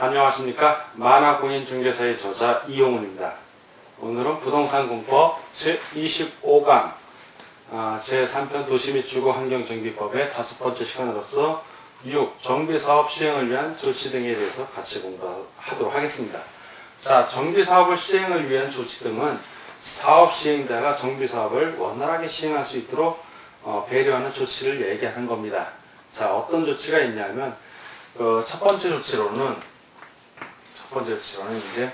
안녕하십니까. 만화공인중개사의 저자 이용훈입니다. 오늘은 부동산공법 제25강 제3편 도시 및 주거환경정비법의 5번째 시간으로서 6. 정비사업 시행을 위한 조치 등에 대해서 같이 공부하도록 하겠습니다. 자, 정비사업을 시행을 위한 조치 등은 사업 시행자가 정비사업을 원활하게 시행할 수 있도록 배려하는 조치를 얘기하는 겁니다. 자, 어떤 조치가 있냐면 첫 번째 조치로는 이제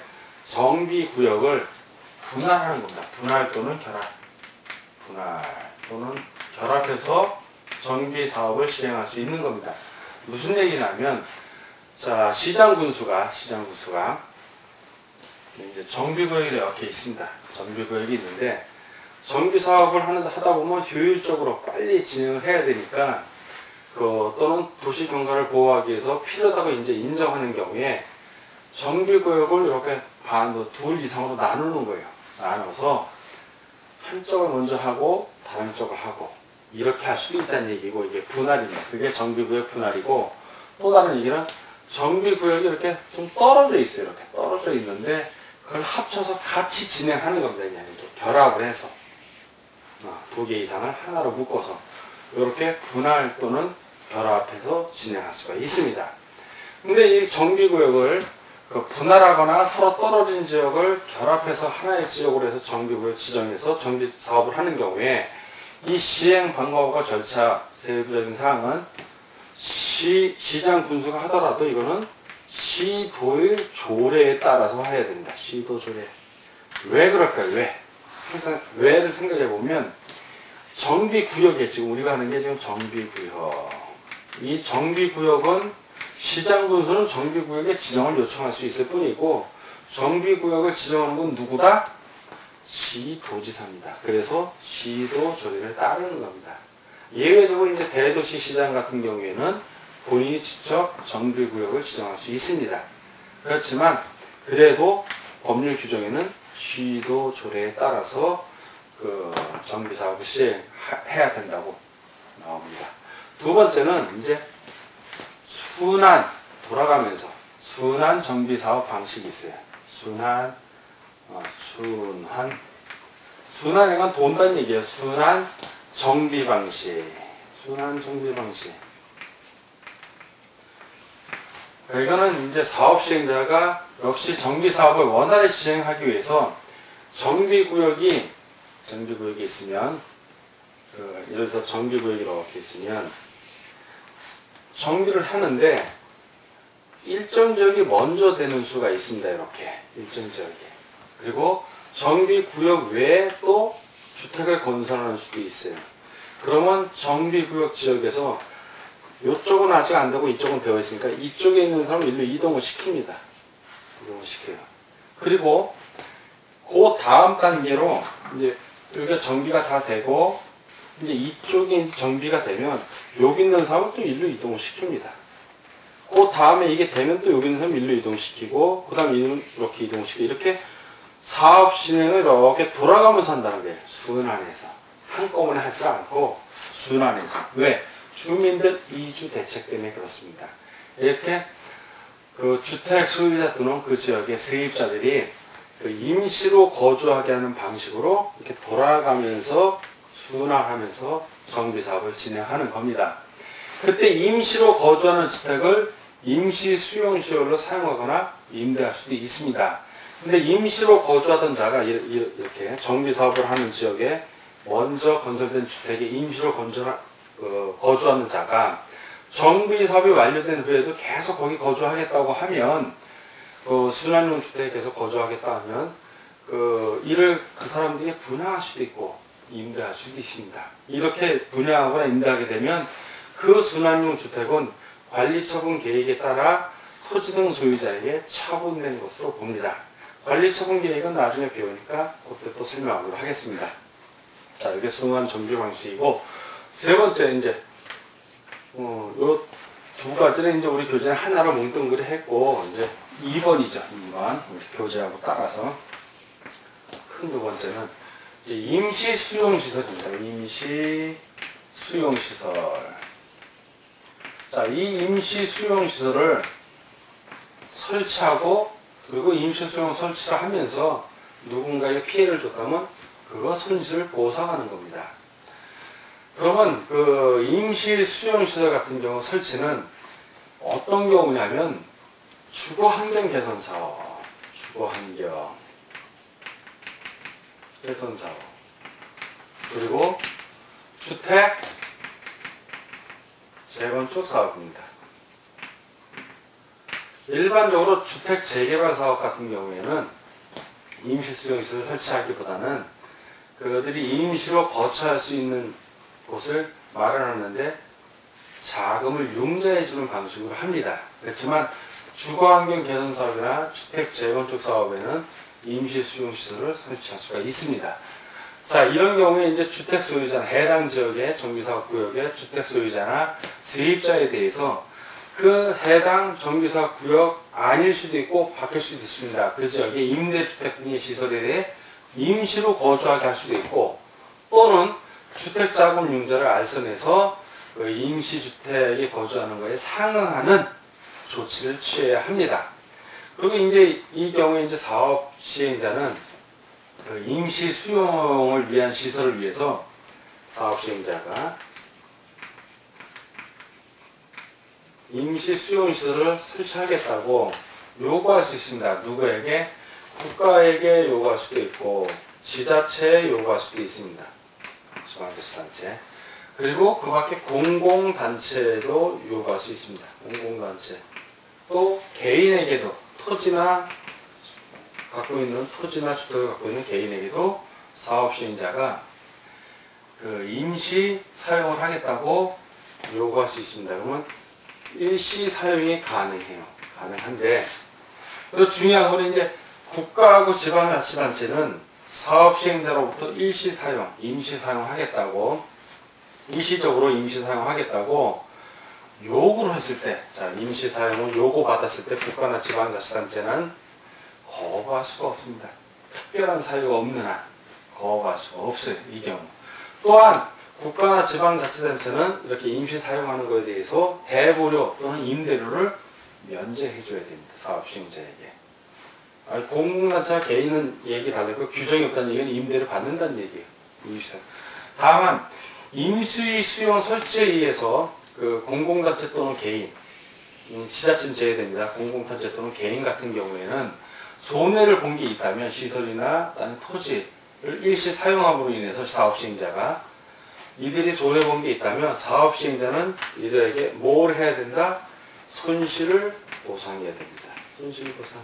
정비구역을 분할하는 겁니다. 분할 또는 결합해서 정비사업을 시행할 수 있는 겁니다. 무슨 얘기냐면, 자, 시장군수가 이제 정비구역이 이렇게 있습니다. 정비구역이 있는데, 정비사업을 하다 보면 효율적으로 빨리 진행을 해야 되니까, 또는 도시경관을 보호하기 위해서 필요하다고 이제 인정하는 경우에 정비구역을 이렇게 둘 이상으로 나누는 거예요. 나눠서 한쪽을 먼저 하고 다른 쪽을 하고 이렇게 할 수도 있다는 얘기고, 이게 분할입니다. 그게 정비구역 분할이고, 또 다른 얘기는 정비구역이 이렇게 좀 떨어져 있어요. 이렇게 떨어져 있는데 그걸 합쳐서 같이 진행하는 겁니다. 그냥 이렇게 결합을 해서 2개 이상을 하나로 묶어서 이렇게 분할 또는 결합해서 진행할 수가 있습니다. 근데 이 정비구역을 분할하거나 서로 떨어진 지역을 결합해서 하나의 지역으로 해서 정비구역 지정해서 정비사업을 하는 경우에 이 시행 방법과 절차 세부적인 사항은 시장 군수가 하더라도 이거는 시도의 조례에 따라서 해야 됩니다. 시도 조례. 왜 그럴까요? 왜? 항상 왜를 생각해 보면 정비구역에 지금 우리가 하는 게 지금 정비구역. 이 정비구역은 시장군수는 정비구역에 지정을 요청할 수 있을 뿐이고, 정비구역을 지정하는 건 누구다? 시도지사입니다. 그래서 시도 조례를 따르는 겁니다. 예외적으로 이제 대도시 시장 같은 경우에는 본인이 직접 정비구역을 지정할 수 있습니다. 그렇지만 그래도 법률 규정에는 시도 조례에 따라서 정비사업을 시행해야 된다고 나옵니다. 두 번째는 이제 순환 정비사업 방식이 있어요. 순환이건 돈다는 얘기예요. 순환 정비 방식. 이거는 이제 사업 시행자가 역시 정비사업을 원활히 시행하기 위해서 정비구역이 있으면, 예를 들어서 정비구역이 이렇게 있으면 정비를 하는데 일정 지역이 먼저 되는 수가 있습니다. 이렇게 일정 지역이. 그리고 정비구역 외에 또 주택을 건설하는 수도 있어요. 그러면 정비구역 지역에서 이쪽은 아직 안 되고 이쪽은 되어 있으니까 이쪽에 있는 사람은 일로 이동을 시킵니다. 그리고 그 다음 단계로 이제 여기가 정비가 다 되고 이제 이쪽이 이제 정비가 되면 여기 있는 사람은 또 일로 이동을 시킵니다. 그 다음에 이게 되면 또 여기 있는 사람 일로 이동시키고, 그 다음에 이렇게 이동시키고, 이렇게 사업 진행을 이렇게 돌아가면서 한다는 거예요. 순환해서. 한꺼번에 하지 않고 순환해서. 왜? 주민들 이주 대책 때문에 그렇습니다. 이렇게 주택 소유자 또는 그 지역의 세입자들이 임시로 거주하게 하는 방식으로 이렇게 돌아가면서 순환하면서 정비사업을 진행하는 겁니다. 그때 임시로 거주하는 주택을 임시 수용시설로 사용하거나 임대할 수도 있습니다. 근데 임시로 거주하던 자가 이렇게 정비사업을 하는 지역에 먼저 건설된 주택에 임시로 거주하는 자가 정비사업이 완료된 후에도 계속 거기 거주하겠다고 하면, 순환용 주택에 계속 거주하겠다 하면 이를 그 사람들이 분양할 수도 있고 임대할 수도 있습니다. 이렇게 분양하거나 임대하게 되면 그 순환용 주택은 관리처분 계획에 따라 토지 등 소유자에게 처분된 것으로 봅니다. 관리처분 계획은 나중에 배우니까 그때 또 설명하도록 하겠습니다. 자, 이게 순환 정비 방식이고, 세 번째 이제 요 두 가지는 이제 우리 교재는 하나로 뭉뚱그려 했고, 이제 2번이죠. 2번 우리 교재하고 따라서 큰 두 번째는 이제 임시 수용시설입니다. 임시 수용시설. 자, 이 임시 수용시설을 설치하고 그리고 임시 수용 설치를 하면서 누군가에게 피해를 줬다면 그거 손실을 보상하는 겁니다. 그러면 그 임시 수용시설 같은 경우 설치는 어떤 경우냐면 주거환경 개선 사업, 주거환경 개선 사업, 그리고 주택 재건축 사업입니다. 일반적으로 주택 재개발 사업 같은 경우에는 임시 수용시설 설치하기보다는 그들이 임시로 거처할 수 있는 곳을 마련하는데 자금을 융자해 주는 방식으로 합니다. 그렇지만 주거환경 개선 사업이나 주택 재건축 사업에는 임시 수용시설을 설치할 수가 있습니다. 자, 이런 경우에 이제 주택 소유자나 해당 지역의 정비사업 구역의 주택 소유자나 세입자에 대해서 그 해당 정비사업 구역 아닐 수도 있고 바뀔 수도 있습니다. 그 지역의 임대주택 등의 시설에 대해 임시로 거주하게 할 수도 있고 또는 주택자금 융자를 알선해서 그 임시주택에 거주하는 것에 상응하는 조치를 취해야 합니다. 그리고 이제 이 경우에 이제 사업 시행자는 그 임시 수용을 위한 시설을 위해서 사업 시행자가 임시 수용 시설을 설치하겠다고 요구할 수 있습니다. 누구에게? 국가에게 요구할 수도 있고 지자체에 요구할 수도 있습니다. 지방자치단체. 그리고 그 밖에 공공단체에도 요구할 수 있습니다. 공공단체. 또 개인에게도 토지나 갖고 있는 토지나 주택을 갖고 있는 개인에게도 사업 시행자가 그 임시 사용을 하겠다고 요구할 수 있습니다. 그러면 일시 사용이 가능해요. 가능한데 그리고 중요한 건 이제 국가하고 지방자치단체는 사업 시행자로부터 일시 사용, 임시 사용하겠다고 일시적으로 임시 사용하겠다고 요구를 했을 때, 자 임시 사용을 요구받았을 때 국가나 지방자치단체는 거부할 수가 없습니다. 특별한 사유가 없는 한 거부할 수가 없어요. 이 경우. 또한 국가나 지방자치단체는 이렇게 임시 사용하는 것에 대해서 대보료 또는 임대료를 면제해 줘야 됩니다. 사업 시행자에게. 공공단체와 개인은 얘기 달라고 규정이 없다는 얘기는 임대를 받는다는 얘기예요. 다만 임시 수용 설치에 의해서 그 공공단체 또는 개인, 지자체는 제외됩니다. 공공단체 또는 개인 같은 경우에는 손해를 본 게 있다면 시설이나 다른 토지를 일시 사용함으로 인해서 사업 시행자가 이들이 손해 본 게 있다면 사업 시행자는 이들에게 뭘 해야 된다? 손실을 보상해야 됩니다. 손실 보상.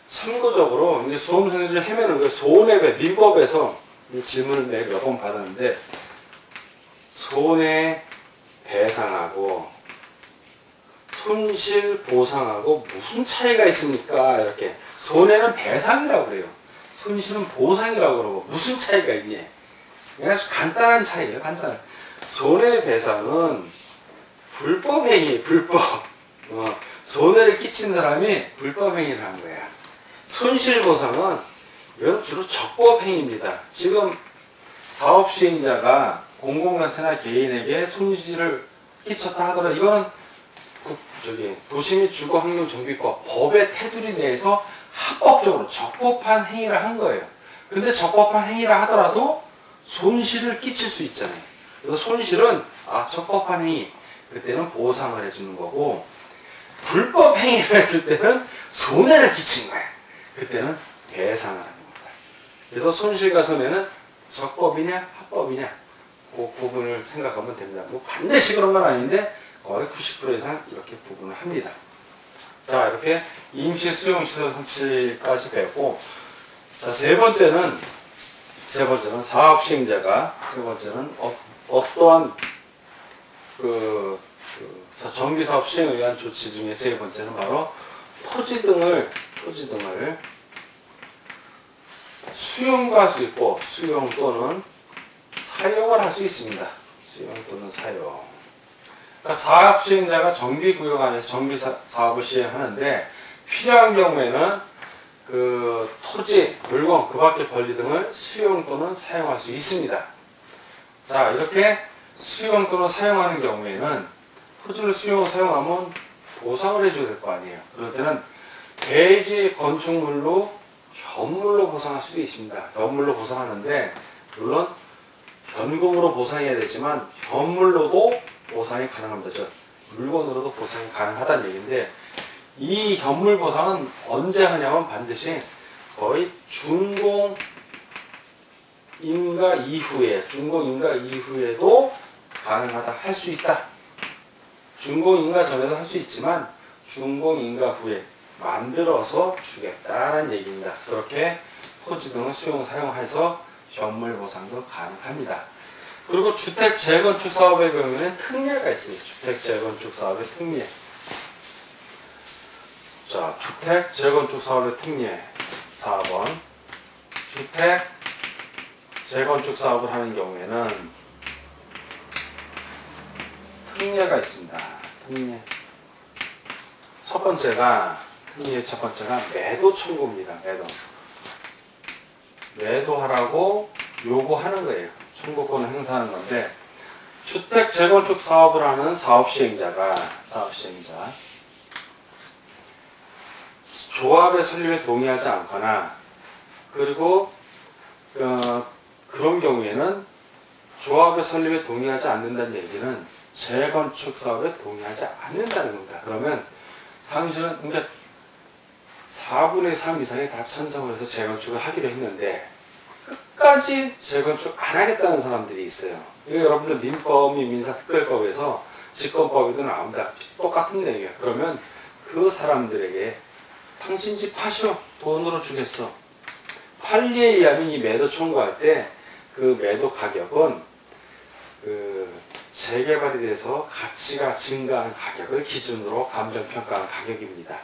참고적으로 이제 수험생들이 헤매는 거 손해배 민법에서 이 질문을 내가 몇 번 받았는데 손해배상하고 손실보상하고 무슨 차이가 있습니까? 이렇게 손해는 배상이라고 그래요. 손실은 보상이라고 그러고 무슨 차이가 있니? 아주 간단한 차이예요. 간단한. 손해배상은 불법행위, 불법. 손해를 끼친 사람이 불법행위를 한 거야. 손실보상은 이건 주로 적법행위입니다. 지금 사업시행자가 공공단체나 개인에게 손실을 끼쳤다 하더라도 이거는 도시 및 주거환경정비법 법의 테두리 내에서 합법적으로 적법한 행위를 한 거예요. 근데 적법한 행위를 하더라도 손실을 끼칠 수 있잖아요. 그래서 손실은 적법한 행위, 그때는 보상을 해주는 거고 불법 행위를 했을 때는 손해를 끼친 거야. 그때는 배상을 하는 겁니다. 그래서 손실과 손해는 적법이냐 합법이냐 그 부분을 생각하면 됩니다. 뭐 반드시 그런 건 아닌데 거의 90% 이상 이렇게 구분을 합니다. 자, 이렇게 임시 수용시설 설치까지 배웠고, 자, 세 번째는 사업 시행자가, 어떠한 정비사업 시행을 위한 조치 중에 세 번째는 바로 토지 등을 수용도 할 수 있고, 수용 또는 사용을 할 수 있습니다. 수용 또는 사용. 그러니까 사업 시행자가 정비구역 안에서 정비사업을 시행하는데 필요한 경우에는 그 토지, 물건, 그 밖의 권리 등을 수용 또는 사용할 수 있습니다. 자, 이렇게 수용 또는 사용하는 경우에는 토지를 수용, 사용하면 보상을 해줘야 될 거 아니에요. 그럴 때는 대지 건축물로 현물로 보상할 수도 있습니다. 현물로 보상하는데 물론 현금으로 보상해야 되지만 현물로도 보상이 가능합니다. 물건으로도 보상이 가능하다는 얘기인데 이 현물 보상은 언제 하냐면 반드시 거의 준공인가 이후에도 가능하다 할 수 있다. 준공인가 전에도 할 수 있지만 준공인가 후에 만들어서 주겠다라는 얘기입니다. 그렇게 토지 등을 사용해서 현물 보상도 가능합니다. 그리고 주택 재건축 사업의 경우에는 특례가 있어요. 주택 재건축 사업의 특례. 자, 주택 재건축 사업의 특례 4번. 주택 재건축 사업을 하는 경우에는 특례가 있습니다. 특례. 특례의 첫 번째가 매도 청구입니다. 매도하라고 요구하는 거예요. 청구권을 행사하는 건데, 주택 재건축 사업을 하는 사업시행자 조합의 설립에 동의하지 않거나, 그리고 그런 경우에는 조합의 설립에 동의하지 않는다는 얘기는 재건축 사업에 동의하지 않는다는 겁니다. 그러면 당신은 그러니까 4분의 3 이상이 다 찬성을 해서 재건축을 하기로 했는데 끝까지 재건축 안 하겠다는 사람들이 있어요. 이거 여러분들 민법 및 민사특별법에서 직권법에도 나옵니다. 똑같은 내용이에요. 그러면 그 사람들에게 당신 집 파시오. 돈으로 주겠어. 판례에 의하면 이 매도 청구할 때 그 매도 가격은 재개발이 돼서 가치가 증가한 가격을 기준으로 감정평가한 가격입니다.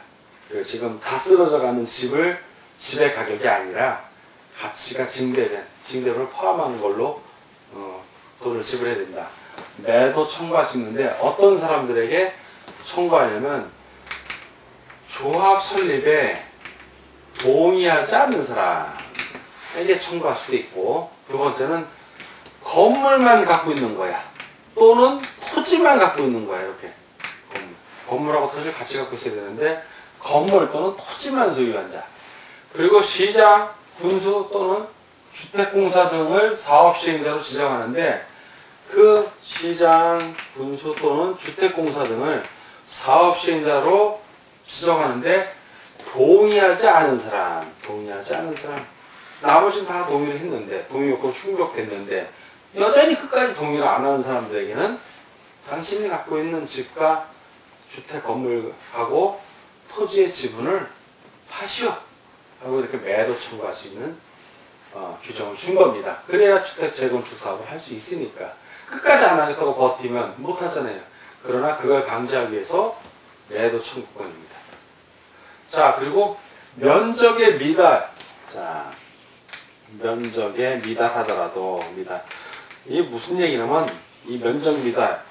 지금 다 쓰러져가는 집의 가격이 아니라 가치가 증대를 포함하는 걸로 돈을 지불해야 된다. 매도 청구할 수 있는데 어떤 사람들에게 청구하냐면 조합 설립에 동의하지 않는 사람에게 청구할 수도 있고, 두 번째는 건물만 갖고 있는 거야. 또는 토지만 갖고 있는 거야. 이렇게 건물하고 토지를 같이 갖고 있어야 되는데 건물 또는 토지만 소유한 자, 그리고 시장, 군수 또는 주택공사 등을 사업시행자로 지정하는데 그 시장, 군수 또는 주택공사 등을 사업시행자로 지정하는데 동의하지 않은 사람, 나머지는 다 동의를 했는데, 동의 요건 충족됐는데 여전히 끝까지 동의를 안 하는 사람들에게는 당신이 갖고 있는 집과 주택 건물하고 토지의 지분을 파시오 하고 이렇게 매도 청구할 수 있는 규정을 준 겁니다. 그래야 주택 재건축 사업을 할 수 있으니까. 끝까지 안 하겠다고 버티면 못 하잖아요. 그러나 그걸 방지하기 위해서 매도 청구권입니다. 자, 그리고 면적의 미달. 자, 면적에 미달하더라도 이게 무슨 얘기냐면 이 면적 미달,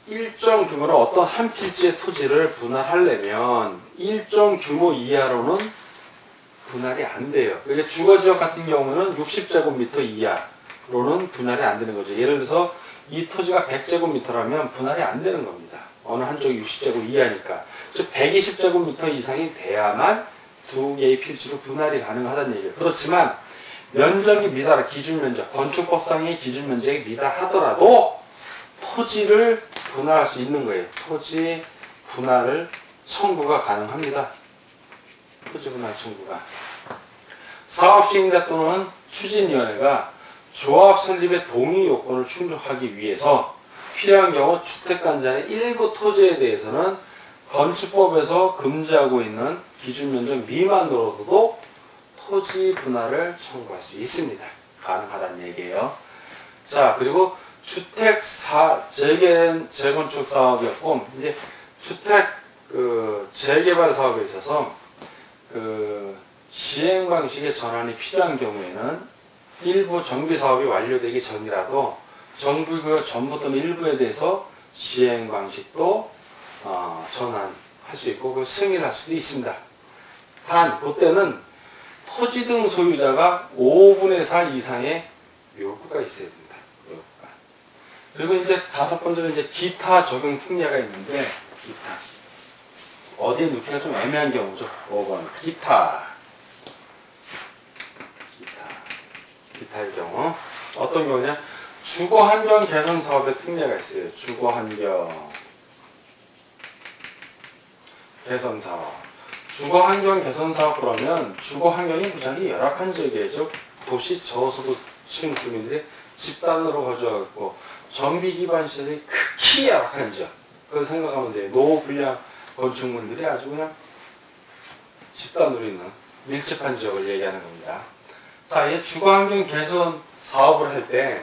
일정 규모로 어떤 한 필지의 토지를 분할하려면 일정 규모 이하로는 분할이 안 돼요. 그러니까 주거지역 같은 경우는 60제곱미터 이하로는 분할이 안 되는 거죠. 예를 들어서 이 토지가 100제곱미터라면 분할이 안 되는 겁니다. 어느 한쪽이 60제곱 이하니까. 즉 120제곱미터 이상이 돼야만 두 개의 필지로 분할이 가능하다는 얘기예요. 그렇지만 면적이 기준 면적, 건축법상의 기준 면적이 미달하더라도 토지를 분할할 수 있는 거예요. 토지 분할을 청구가 가능합니다. 토지 분할 청구가. 사업시행자 또는 추진위원회가 조합 설립의 동의 요건을 충족하기 위해서 필요한 경우 주택관자의 일부 토지에 대해서는 건축법에서 금지하고 있는 기준 면적 미만으로도 토지 분할을 청구할 수 있습니다. 가능하다는 얘기예요. 자, 그리고 주택 재건축 사업이었고, 이제 주택 재개발 사업에 있어서 시행 방식의 전환이 필요한 경우에는 일부 정비 사업이 완료되기 전이라도 정부 전부 또는 일부에 대해서 시행 방식도 전환할 수 있고 승인할 수도 있습니다. 단 그때는 토지 등 소유자가 5분의 4 이상의 묘구가 있어야 됩니다. 묘구가. 그리고 이제 다섯 번째는 이제 기타 적용 특례가 있는데, 어디에 넣기가 좀 애매한 경우죠. 5번 기타의 경우 어떤 경우냐, 주거환경 개선 사업의 특례가 있어요. 주거환경 개선 사업. 주거환경 개선 사업 그러면 주거환경이 무지하게 열악한 지역이죠. 도시 저소득층 주민들이 집단으로 거주하고 정비 기반 시설이 극히 열악한 지역. 그래서 생각하면 돼요. 노후불량 건축물들이 아주 그냥 집단으로 있는 밀집한 지역을 얘기하는 겁니다. 자, 이 주거환경 개선 사업을 할 때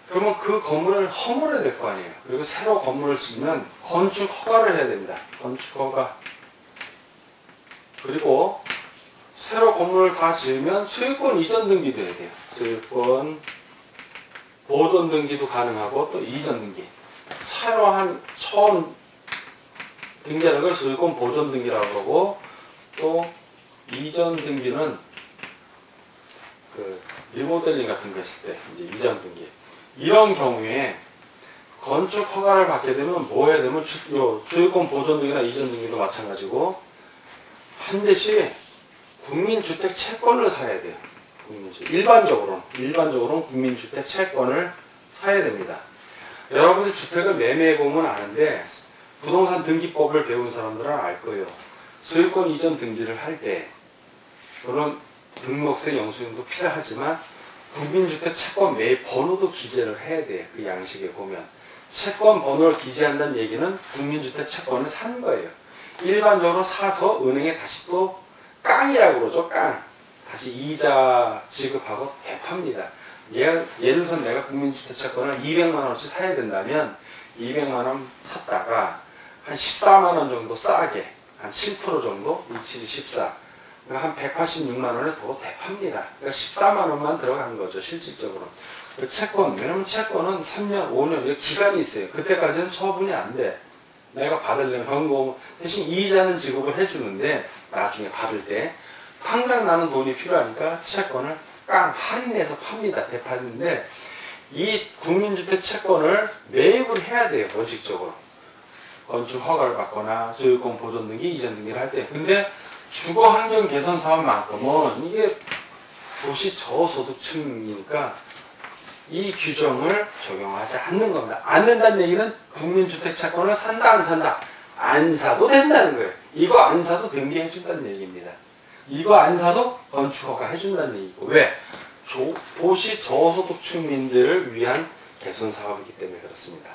그러면 그 건물을 허물어야 될 거 아니에요. 그리고 새로 건물을 짓면 건축 허가를 해야 됩니다. 건축 허가. 그리고 새로 건물을 다 지으면 소유권 이전 등기도 해야 돼요. 소유권 보존 등기도 가능하고 또 이전 등기. 새로 처음 등기하는 걸 소유권 보존 등기라고 하고, 또 이전 등기는 그 리모델링 같은 거 했을 때 이제 이전 등기. 이런 경우에 건축 허가를 받게 되면 뭐 해야 되면 소유권 보존 등기나 이전 등기도 마찬가지고 반드시 국민주택 채권을 사야 돼요. 일반적으로는 국민주택 채권을 사야 됩니다. 여러분들 주택을 매매해 보면 아는데 부동산 등기법을 배운 사람들은 알 거예요. 소유권 이전 등기를 할 때 그런 등록세 영수증도 필요하지만 국민주택 채권 매입 번호도 기재를 해야 돼요. 그 양식에 보면 채권 번호를 기재한다는 얘기는 국민주택 채권을 사는 거예요. 일반적으로 사서 은행에 다시 또 깡이라고 그러죠. 깡. 다시 이자 지급하고 되팝니다. 예를 들어서 내가 국민주택 채권을 200만원어치 사야 된다면 200만원 샀다가 한 14만원 정도 싸게 한 7% 정도 17, 14 한 186만원에 도로 되팝니다. 그러니까 14만원만 들어간 거죠. 실질적으로. 그 채권, 왜냐면 채권은 3년, 5년 기간이 있어요. 그때까지는 처분이 안 돼. 내가 받으려면 현금 대신 이자는 지급을 해주는데 나중에 받을 때 당장 나는 돈이 필요하니까 채권을 깡 할인해서 팝니다. 되파는데 이 국민주택 채권을 매입을 해야 돼요. 원칙적으로. 건축 허가를 받거나 소유권 보존 등기, 이전 등기를 할 때. 근데 주거환경 개선 사업만큼은 이게 도시 저소득층이니까 이 규정을 적용하지 않는 겁니다. 않는다는 얘기는 국민주택 채권을 산다 안 산다? 안 사도 된다는 거예요. 이거 안 사도 등기해 준다는 얘기입니다. 이거 안 사도 건축허가 해준다는 얘기고. 왜? 도시 저소득층민들을 위한 개선 사업이기 때문에 그렇습니다.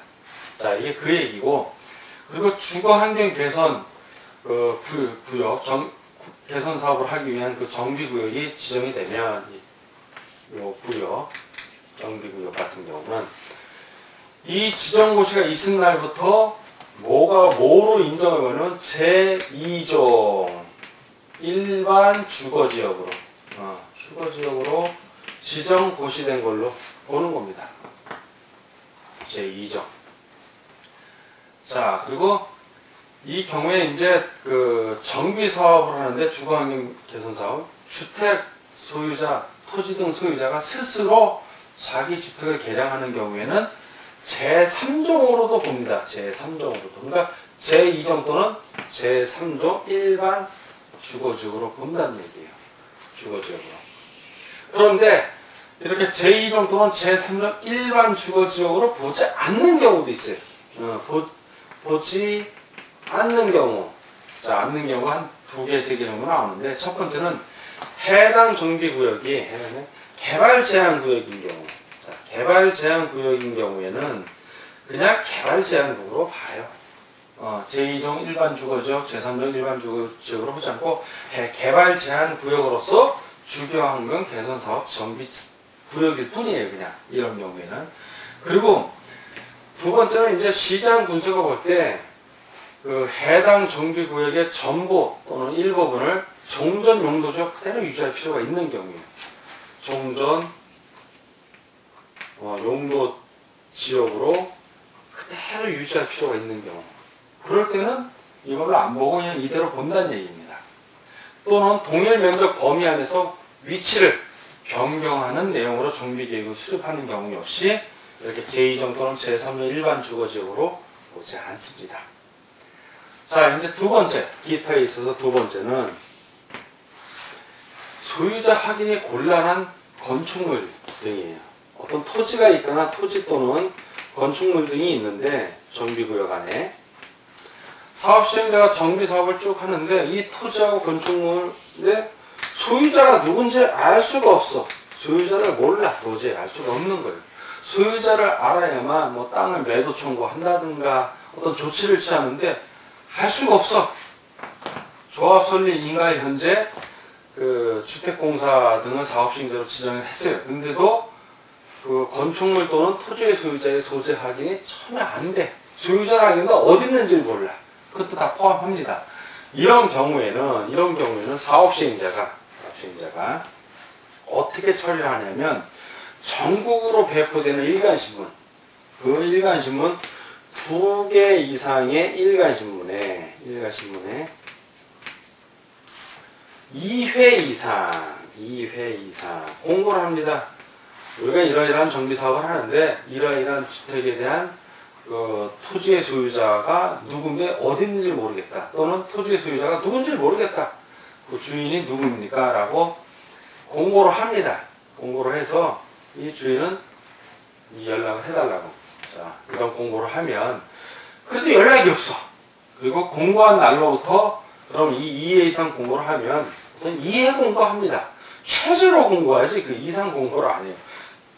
자, 이게 그 얘기고, 그리고 주거환경 개선 구역 개선 사업을 하기 위한 그 정비구역이 지정이 되면 이 구역 정비구역 같은 경우는 이 지정고시가 있은 날부터 뭐로 인정을 받냐면 제2종 일반 주거지역으로 지정고시된 걸로 보는 겁니다. 제2종. 자, 그리고 이 경우에 이제 그 정비 사업을 하는데 주거환경 개선 사업, 주택 소유자, 토지 등 소유자가 스스로 자기 주택을 개량하는 경우에는 제3종으로도 봅니다. 제3종으로도. 그러니까 제2종 또는 제3종 일반 주거지역으로 본다는 얘기예요. 주거지역으로. 그런데 이렇게 제2종 또는 제3종 일반 주거지역으로 보지 않는 경우도 있어요. 보지 않는 경우. 자, 않는 경우가 한 2개, 3개 정도 나오는데, 첫 번째는 해당 정비구역이 개발 제한 구역인 경우. 자, 개발 제한 구역인 경우에는 그냥 개발 제한구역으로 봐요. 제2종 일반 주거지역, 제3종 일반 주거지역으로 보지 않고 개발 제한 구역으로서 주거환경 개선 사업 정비 구역일 뿐이에요. 그냥 이런 경우에는. 그리고 두 번째는 이제 시장 군수가 볼 때 그 해당 정비구역의 전부 또는 일부분을 종전 용도지역 그대로 유지할 필요가 있는 경우에요. 종전 용도 지역으로 그대로 유지할 필요가 있는 경우. 그럴 때는 이걸로 안 보고 그냥 이대로 본다는 얘기입니다. 또는 동일 면적 범위 안에서 위치를 변경하는 내용으로 정비계획을 수립하는 경우 역시 이렇게 제2종 또는 제3종 일반 주거지역으로 보지 않습니다. 자, 이제 두 번째, 기타에 있어서 두 번째는 소유자 확인이 곤란한 건축물 등이에요. 어떤 토지가 있거나 토지 또는 건축물 등이 있는데 정비구역 안에 사업시행자가 정비사업을 쭉 하는데 이 토지하고 건축물의 소유자가 누군지 알 수가 없어. 소유자를 몰라. 도저히 알 수가 없는 거예요. 소유자를 알아야만 뭐 땅을 매도 청구한다든가 어떤 조치를 취하는데 할 수가 없어. 조합 설립 인가에 현재 그 주택공사 등을 사업시행자로 지정을 했어요. 근데도 그 건축물 또는 토지의 소유자의 소재 확인이 전혀 안 돼. 소유자를 알겠는데 어디 있는지 몰라. 그것도 다 포함합니다. 이런 경우에는 사업시행자가 어떻게 처리를 하냐면 전국으로 배포되는 일간신문, 그 일간신문 2개 이상의 일간신문에 2회 이상 공고를 합니다. 우리가 이러이러한 정비사업을 하는데 이러이러한 주택에 대한 그 토지의 소유자가 누군데 어디 있는지 모르겠다. 또는 토지의 소유자가 누군지 모르겠다. 그 주인이 누구입니까? 라고 공고를 합니다. 공고를 해서 이 주인은 이 연락을 해달라고. 자, 이런 공고를 하면 그래도 연락이 없어. 그리고 공고한 날로부터 그럼 이 2회 이상 공고를 하면 우선 2회 공고합니다. 최저로 공고하지 그 이상 공고를 안 해요.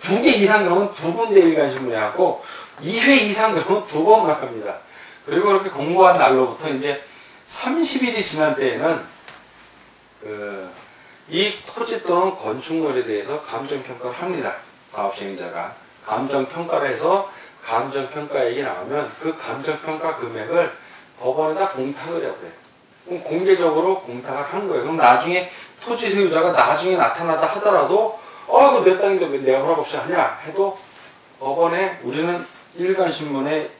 2개 이상 그러면 2군데 일간신문에 하고 2회 이상 그러면 2번만 합니다. 그리고 그렇게 공고한 날로부터 이제 30일이 지난 때에는 이 토지 또는 건축물에 대해서 감정평가를 합니다. 사업시행자가 감정평가를 해서 감정평가액이 나오면 그 감정평가 금액을 법원에다 공탁을 해요. 그럼 공개적으로 공탁을 한 거예요. 그럼 나중에 토지 소유자가 나중에 나타나다 하더라도 그거 내 땅인데 왜 내가 허락 없이 하냐 해도 법원에 우리는 일간신문에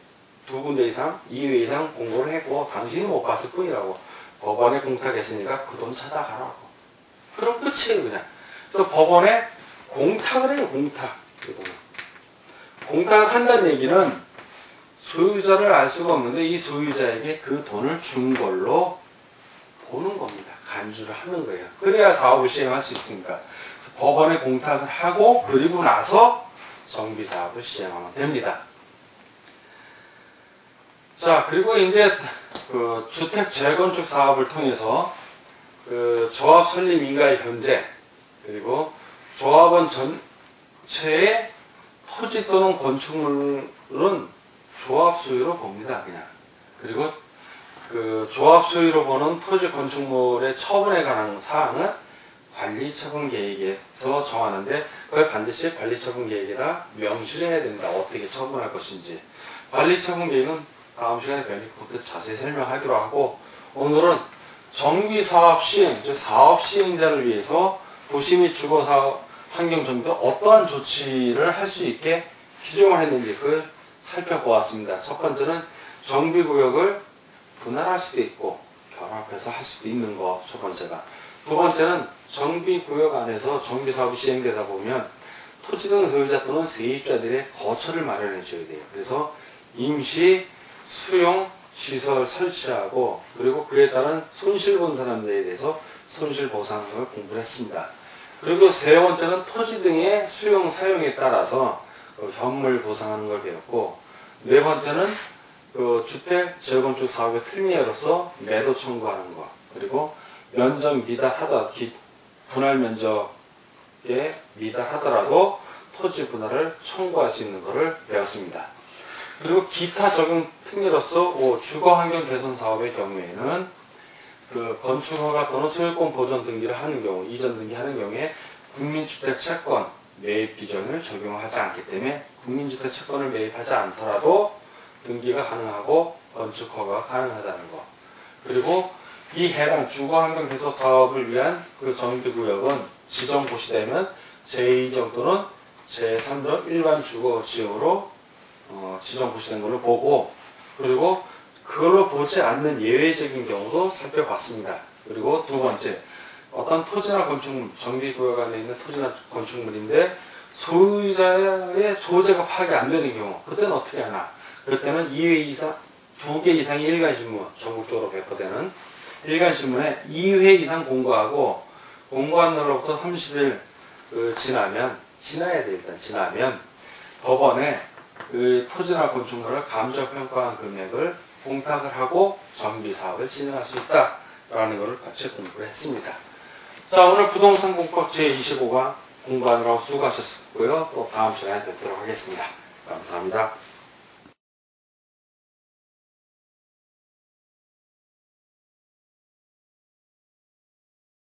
2군데 이상, 2회 이상 공고를 했고 당신이 못 봤을 뿐이라고 법원에 공탁했으니까 그 돈 찾아가라고. 그럼 끝이에요 그냥. 그래서 법원에 공탁을 해요. 공탁을 한다는 얘기는 소유자를 알 수가 없는데 이 소유자에게 그 돈을 준 걸로 보는 겁니다. 간주를 하는 거예요. 그래야 사업을 시행할 수 있으니까. 그래서 법원에 공탁을 하고 그리고 나서 정비사업을 시행하면 됩니다. 자, 그리고 이제 그 주택 재건축 사업을 통해서 그 조합 설립 인가의 현재 그리고 조합원 전체의 토지 또는 건축물은 조합 소유로 봅니다. 그냥. 그리고 그 조합 소유로 보는 토지 건축물의 처분에 관한 사항은 관리처분 계획에서 정하는데 그걸 반드시 관리처분 계획에다 명시를 해야 된다. 어떻게 처분할 것인지. 관리처분 계획은 다음 시간에 그것도 자세히 설명하기로 하고 오늘은 정비사업 시행, 즉 사업 시행자를 위해서 도시 및 주거사업 환경정비가 어떠한 조치를 할 수 있게 규정을 했는지 그걸 살펴보았습니다. 첫 번째는 정비구역을 분할할 수도 있고 결합해서 할 수도 있는 거 첫 번째가. 두 번째는 정비구역 안에서 정비사업이 시행되다 보면 토지 등 소유자 또는 세입자들의 거처를 마련해 줘야 돼요. 그래서 임시 수용 시설 설치하고 그리고 그에 따른 손실 본 사람들에 대해서 손실보상을 공부를 했습니다. 그리고 세 번째는 토지 등의 수용 사용에 따라서 현물 보상하는 걸 배웠고 네 번째는 그 주택 재건축 사업의 특례로서 매도 청구하는 것 그리고 면적 미달하더라도 분할 면적에 미달하더라도 토지 분할을 청구할 수 있는 것을 배웠습니다. 그리고 기타 적용 특례로서 주거 환경 개선 사업의 경우에는 그 건축허가 또는 소유권 보존 등기를 하는 경우, 이전 등기하는 경우에 국민주택 채권 매입 기준을 적용하지 않기 때문에 국민주택 채권을 매입하지 않더라도 등기가 가능하고 건축허가가 가능하다는 것. 그리고 이 해당 주거환경 개선 사업을 위한 그 정비구역은 지정 고시되면 제2정 또는 제3정 일반 주거지역으로 지정 고시된 걸로 보고 그리고 그걸로 보지 않는 예외적인 경우도 살펴봤습니다. 그리고 두 번째, 어떤 토지나 건축물, 정비구역 안에 있는 토지나 건축물인데 소유자의 소재가 파악이 안 되는 경우, 그때는 어떻게 하나? 그때는 2회 이상, 2개 이상의 일간신문, 전국적으로 배포되는 일간신문에 2회 이상 공고하고, 공고한 날로부터 30일 지나야 돼, 일단 지나면 법원에 그 토지나 건축물을 감정평가한 금액을 공탁을 하고 정비사업을 진행할 수 있다라는 것을 같이 공부를 했습니다. 자, 오늘 부동산 공법 제25강 공부하느라고 수고하셨고요. 또 다음 시간에 뵙도록 하겠습니다. 감사합니다.